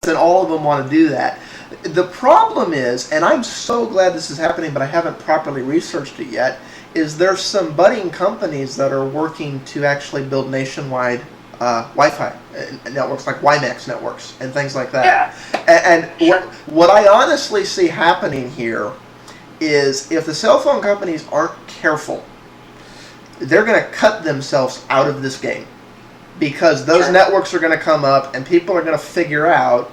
and all of them want to do that. The problem is, and I'm so glad this is happening, but I haven't properly researched it yet, is there's some budding companies that are working to actually build nationwide Wi-Fi networks, like WiMAX networks and things like that. And what I honestly see happening here is if the cell phone companies aren't careful, they're going to cut themselves out of this game, because those networks are going to come up and people are going to figure out,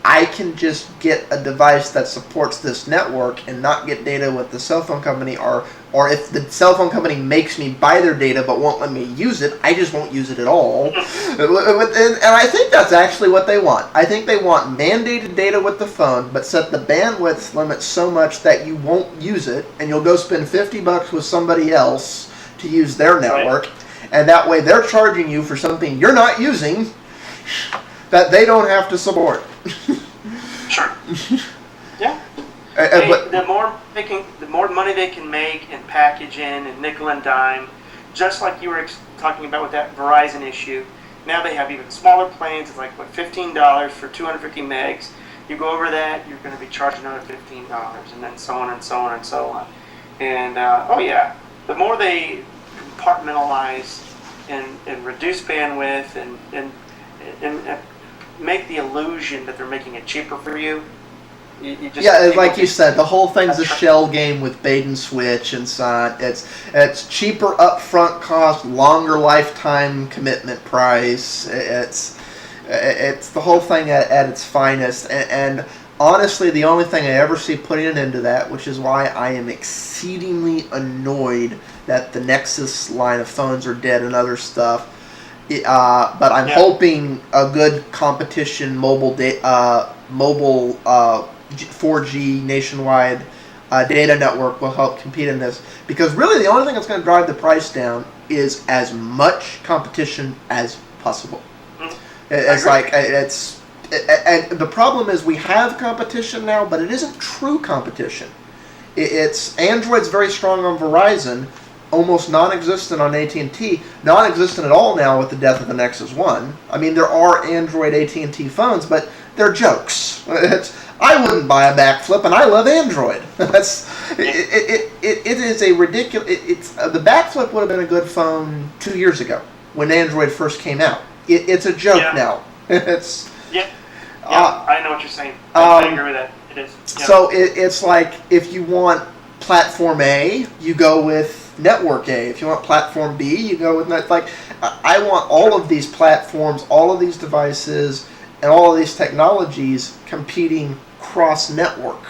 I can just get a device that supports this network and not get data with the cell phone company, or if the cell phone company makes me buy their data but won't let me use it, I just won't use it at all. And I think that's actually what they want. I think they want mandated data with the phone, but set the bandwidth limit so much that you won't use it, and you'll go spend $50 with somebody else to use their network, and that way they're charging you for something you're not using that they don't have to support. Sure. Yeah. But the more money they can make and package in and nickel and dime, just like you were talking about with that Verizon issue. Now they have even smaller plans. It's like $15 for 250 megs. You go over that, you're going to be charged another $15, and then so on and so on and so on. And the more they compartmentalize and reduce bandwidth and make the illusion that they're making it cheaper for you. You just like you said, the whole thing's a shell game with bait and switch and so on. It's cheaper upfront cost, longer lifetime commitment price. It's the whole thing at its finest. And honestly, the only thing I ever see putting an end to that, which is why I am exceedingly annoyed that the Nexus line of phones are dead and other stuff. But I'm hoping a good competition mobile 4G nationwide data network will help compete in this. Because really the only thing that's going to drive the price down is as much competition as possible. And the problem is we have competition now, but it isn't true competition. It's Android's very strong on Verizon, almost non-existent on AT&T, non-existent at all now with the death of the Nexus 1. I mean, there are Android AT&T phones, but they're jokes. I wouldn't buy a backflip, and I love Android. It is a ridiculous. The backflip would have been a good phone 2 years ago when Android first came out. It's a joke now. I know what you're saying. I agree with that. It is. Yeah. So it's like if you want platform A, you go with network A. If you want platform B, you go with I want all of these platforms, all of these devices, and all of these technologies competing cross-network,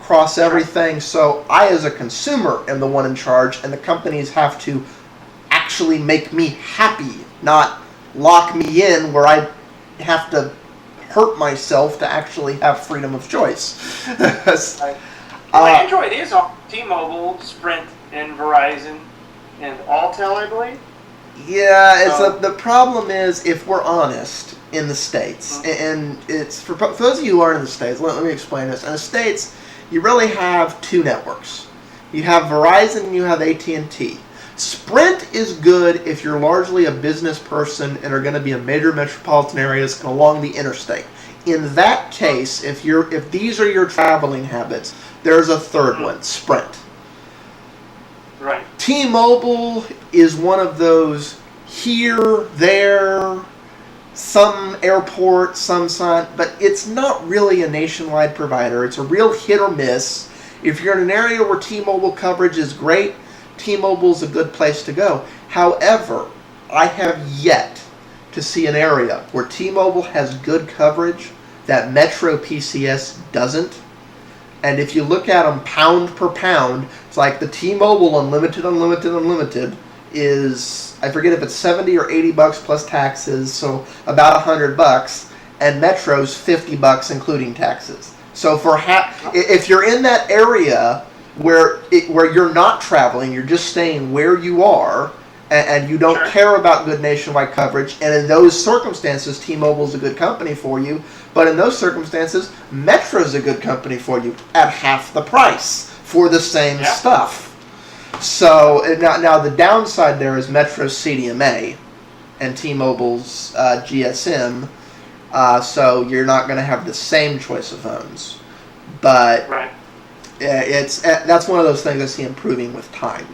cross everything. So I, as a consumer, am the one in charge, and the companies have to actually make me happy, not lock me in where I have to hurt myself to actually have freedom of choice. Android is on T-Mobile, Sprint, and Verizon, and Alltel, I believe. Yeah, the problem is, if we're honest, in the States, and it's for those of you who aren't in the States, let me explain this. In the States, you really have two networks. You have Verizon and you have AT&T. Sprint is good if you're largely a business person and are going to be in major metropolitan areas and along the interstate. In that case, if these are your traveling habits, there's a third one, Sprint. Right. T-Mobile is one of those here, there, some airport, some sun, but it's not really a nationwide provider. It's a real hit or miss. If you're in an area where T-Mobile coverage is great, T-Mobile's a good place to go. However, I have yet to see an area where T-Mobile has good coverage that Metro PCS doesn't. And if you look at them pound per pound, it's like the T-Mobile unlimited is, I forget if it's $70 or $80 plus taxes, so about $100, and Metro's $50 including taxes. So if you're in that area where you're not traveling, you're just staying where you are, and you don't care about good nationwide coverage, and in those circumstances, T-Mobile's a good company for you. But in those circumstances, Metro's a good company for you at half the price for the same stuff. So now the downside there is Metro's CDMA and T-Mobile's GSM so you're not going to have the same choice of phones. But Right. that's one of those things I see improving with time.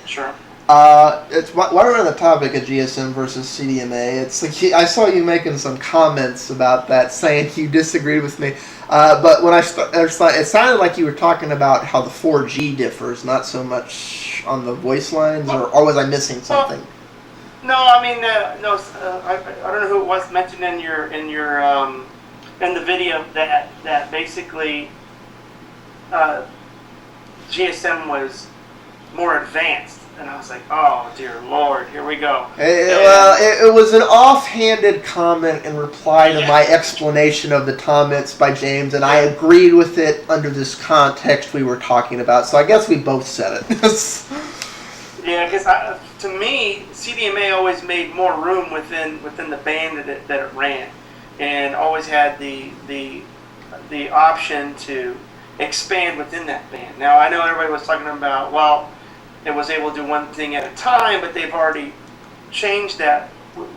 Sure. It's while we're on the topic of GSM versus CDMA. It's like I saw you making some comments about that, saying you disagreed with me. But when I it sounded like you were talking about how the 4G differs, not so much on the voice lines, or was I missing something? No, I mean no. I don't know who it was mentioned in your in the video that basically GSM was more advanced. And I was like, oh, dear Lord, here we go. It was an offhanded comment in reply to my explanation of the comments by James, and I agreed with it under this context we were talking about. So I guess we both said it. Yeah, because to me, CDMA always made more room within the band that it ran, and always had the option to expand within that band. Now, I know everybody was talking about, well, it was able to do one thing at a time, but they've already changed that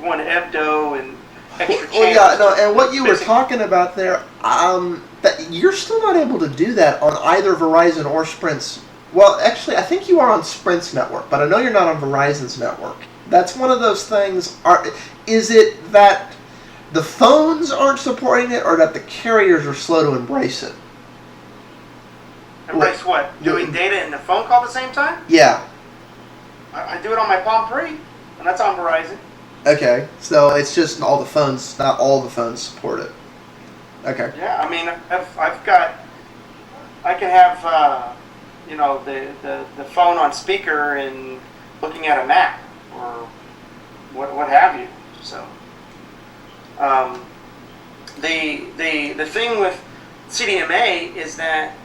one EBDO and extra channels. Well, yeah, no, and what you were talking about there, that you're still not able to do that on either Verizon or Sprint's. Well, actually, I think you are on Sprint's network, but I know you're not on Verizon's network. That's one of those things. Is it that the phones aren't supporting it, or that the carriers are slow to embrace it? Embrace what? Doing data and the phone call at the same time? Yeah. I do it on my Palm Pre, and that's on Verizon. Okay, so it's just all the phones, not all the phones support it. Okay. Yeah, I mean, I can have, the phone on speaker and looking at a map or what have you. So, the thing with CDMA is that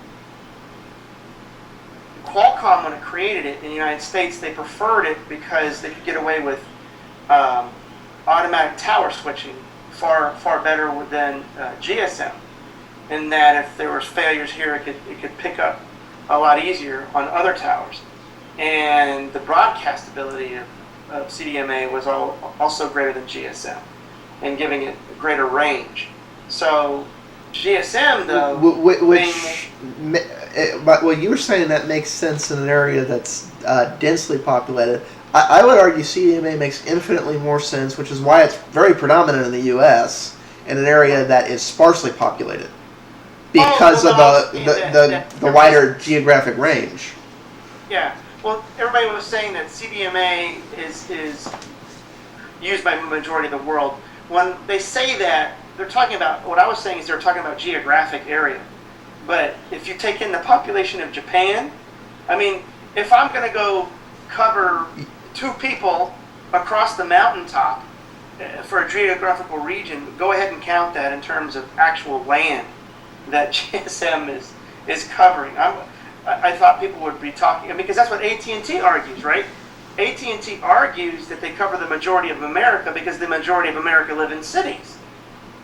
Qualcomm, when it created it in the United States, they preferred it because they could get away with automatic tower switching far better than GSM. In that, if there was failures here, it could pick up a lot easier on other towers. And the broadcast ability of CDMA was also greater than GSM, and giving it greater range. So GSM, though, well, you were saying that makes sense in an area that's densely populated. I would argue CDMA makes infinitely more sense, which is why it's very predominant in the U.S. in an area that is sparsely populated because of the wider geographic range. Yeah. Well, everybody was saying that CDMA is used by the majority of the world. When they say that, they're talking about, what I was saying is they're talking about geographic area. But if you take in the population of Japan, I mean, if I'm going to go cover 2 people across the mountaintop for a geographical region, go ahead and count that in terms of actual land that GSM is covering. I thought people would be talking, because that's what AT&T argues, right? AT&T argues that they cover the majority of America because the majority of America live in cities.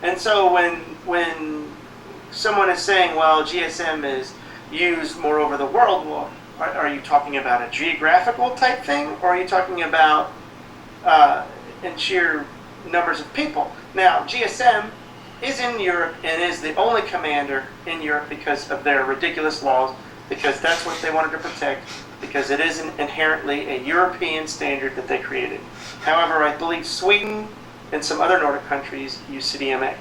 And so when someone is saying, well, GSM is used more over the world, well, are you talking about a geographical type thing, or are you talking about in sheer numbers of people? Now, GSM is in Europe and is the only commander in Europe because of their ridiculous laws, because that's what they wanted to protect, because it is inherently a European standard that they created. However, I believe Sweden and some other Nordic countries use CDMA.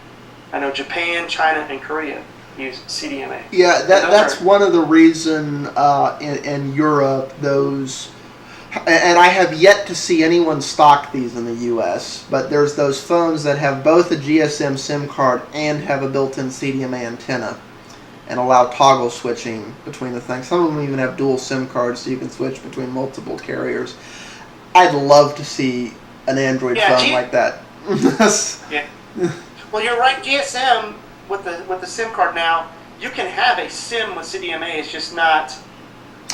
I know Japan, China, and Korea use CDMA. Yeah, that's one of the reason in Europe those, and I have yet to see anyone stock these in the U.S., but there's those phones that have both a GSM SIM card and have a built-in CDMA antenna and allow toggle switching between the things. Some of them even have dual SIM cards so you can switch between multiple carriers. I'd love to see an Android phone like that. Yeah. Well, you're right. GSM with the SIM card now, you can have a SIM with CDMA. It's just not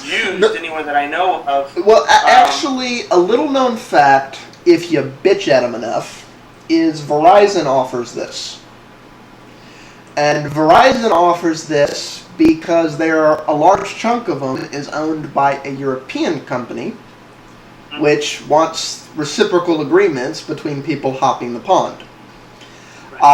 used anywhere that I know of. Well, actually, a little known fact, if you bitch at them enough, is Verizon offers this. And Verizon offers this because a large chunk of them is owned by a European company, which wants reciprocal agreements between people hopping the pond. Bye.